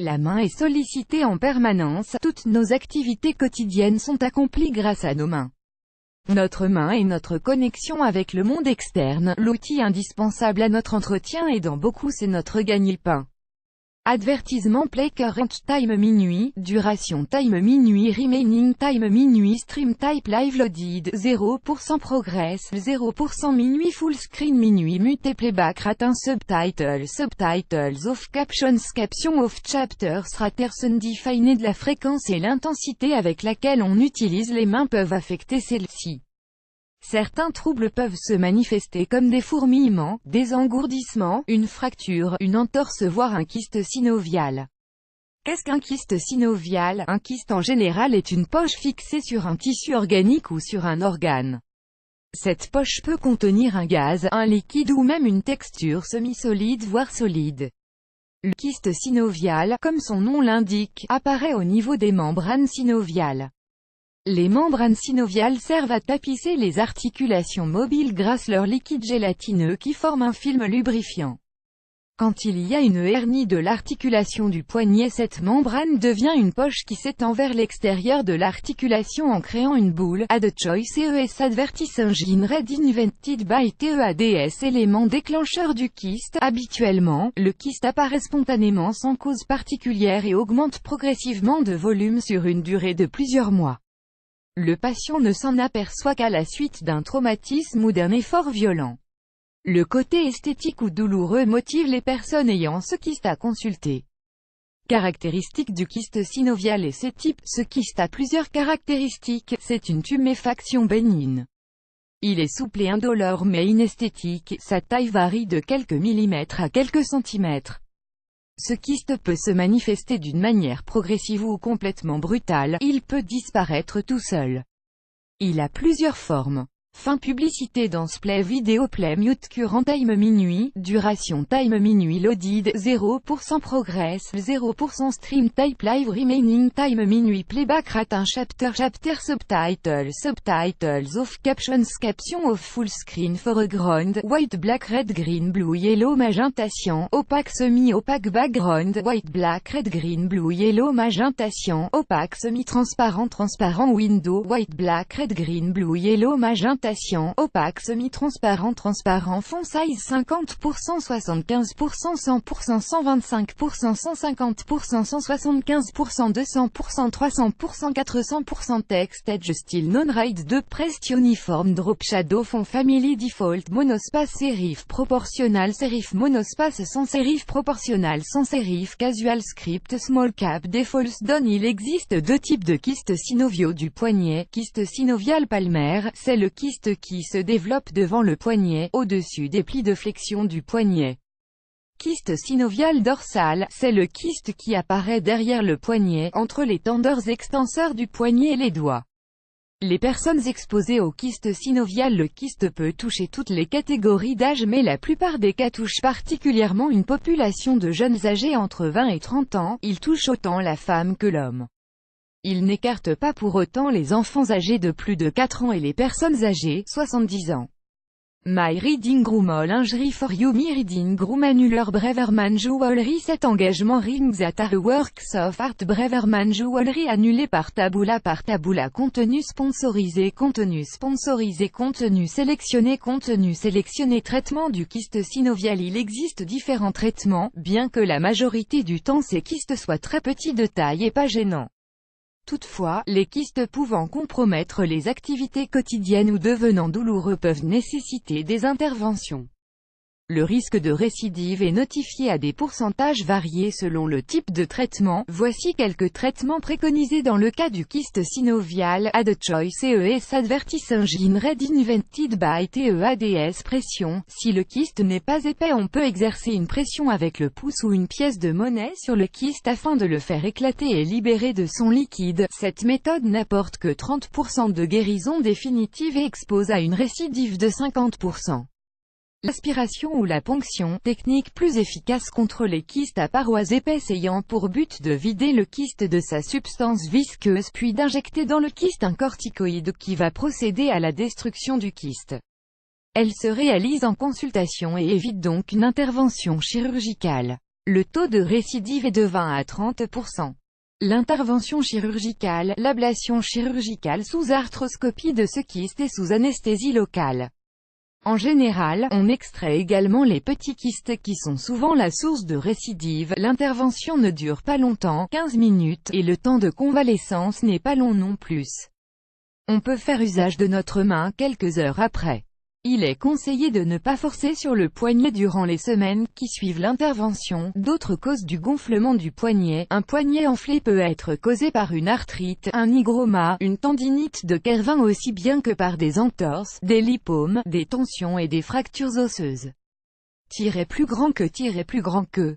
La main est sollicitée en permanence, toutes nos activités quotidiennes sont accomplies grâce à nos mains. Notre main est notre connexion avec le monde externe, l'outil indispensable à notre entretien et dans beaucoup c'est notre gagne-pain. Advertisement play current time minuit, duration time minuit remaining time minuit stream type live loaded 0% progress 0% minuit full screen minuit mute playback rate subtitles off captions off chapters raters undefined. De la fréquence et l'intensité avec laquelle on utilise les mains peuvent affecter celles-ci. Certains troubles peuvent se manifester comme des fourmillements, des engourdissements, une fracture, une entorse voire un kyste synovial. Qu'est-ce qu'un kyste synovial? Un kyste en général est une poche fixée sur un tissu organique ou sur un organe. Cette poche peut contenir un gaz, un liquide ou même une texture semi-solide voire solide. Le kyste synovial, comme son nom l'indique, apparaît au niveau des membranes synoviales. Les membranes synoviales servent à tapisser les articulations mobiles grâce à leur liquide gélatineux qui forme un film lubrifiant. Quand il y a une hernie de l'articulation du poignet, cette membrane devient une poche qui s'étend vers l'extérieur de l'articulation en créant une boule. Add choice ES advertise engine red invented by TEADS élément déclencheur du kyste. Habituellement, le kyste apparaît spontanément sans cause particulière et augmente progressivement de volume sur une durée de plusieurs mois. Le patient ne s'en aperçoit qu'à la suite d'un traumatisme ou d'un effort violent. Le côté esthétique ou douloureux motive les personnes ayant ce kyste à consulter. Caractéristiques du kyste synovial et ses types. Ce kyste a plusieurs caractéristiques, c'est une tuméfaction bénigne. Il est souple et indolore mais inesthétique, sa taille varie de quelques millimètres à quelques centimètres. Ce kyste peut se manifester d'une manière progressive ou complètement brutale, il peut disparaître tout seul. Il a plusieurs formes. Fin publicité dans play vidéo play mute current time minuit, duration time minuit loaded 0% progress 0% stream type live remaining time minuit playback rate un chapter subtitles off captions off full screen foreground white black red green blue yellow magenta cyan opaque semi-opaque background white black red green blue yellow magenta cyan opaque semi-transparent transparent window white black red green blue yellow magenta opaque semi-transparent transparent font size 50% 75% 100% 125% 150% 175% 200% 300% 400% text edge style non-ride de pressed uniform drop shadow font family default monospace serif proportional serif monospace sans serif proportional sans serif casual script small cap default done. Il existe deux types de kystes synoviaux du poignet. Kyste synovial palmaire, c'est le kyste qui se développe devant le poignet, au-dessus des plis de flexion du poignet. Kyste synovial dorsal, c'est le kyste qui apparaît derrière le poignet, entre les tendeurs extenseurs du poignet et les doigts. Les personnes exposées au kyste synovial. Le kyste peut toucher toutes les catégories d'âge mais la plupart des cas touchent particulièrement une population de jeunes âgés entre 20 et 30 ans, il touche autant la femme que l'homme. Il n'écarte pas pour autant les enfants âgés de plus de 4 ans et les personnes âgées, 70 ans. My Reading Room Lingerie for You. My Reading Room Annular Breverman Jewelry. Cet engagement rings at a Works of Art Breverman Jewelry annulé par Taboola contenu sponsorisé contenu sélectionné traitement du kyste synovial. Il existe différents traitements, bien que la majorité du temps ces kystes soient très petits de taille et pas gênants. Toutefois, les kystes pouvant compromettre les activités quotidiennes ou devenant douloureux peuvent nécessiter des interventions. Le risque de récidive est notifié à des pourcentages variés selon le type de traitement. Voici quelques traitements préconisés dans le cas du kyste synovial. Add choice ES advertise engine red invented by TEADS. Pression. Si le kyste n'est pas épais, on peut exercer une pression avec le pouce ou une pièce de monnaie sur le kyste afin de le faire éclater et libérer de son liquide. Cette méthode n'apporte que 30% de guérison définitive et expose à une récidive de 50%. L'aspiration ou la ponction, technique plus efficace contre les kystes à parois épaisses ayant pour but de vider le kyste de sa substance visqueuse puis d'injecter dans le kyste un corticoïde qui va procéder à la destruction du kyste. Elle se réalise en consultation et évite donc une intervention chirurgicale. Le taux de récidive est de 20 à 30%. L'intervention chirurgicale, l'ablation chirurgicale sous arthroscopie de ce kyste et sous anesthésie locale. En général, on extrait également les petits kystes qui sont souvent la source de récidive. L'intervention ne dure pas longtemps, 15 minutes, et le temps de convalescence n'est pas long non plus. On peut faire usage de notre main quelques heures après. Il est conseillé de ne pas forcer sur le poignet durant les semaines qui suivent l'intervention. D'autres causes du gonflement du poignet. Un poignet enflé peut être causé par une arthrite, un hygroma, une tendinite de Kervin aussi bien que par des entorses, des lipomes, des tensions et des fractures osseuses. Plus grand que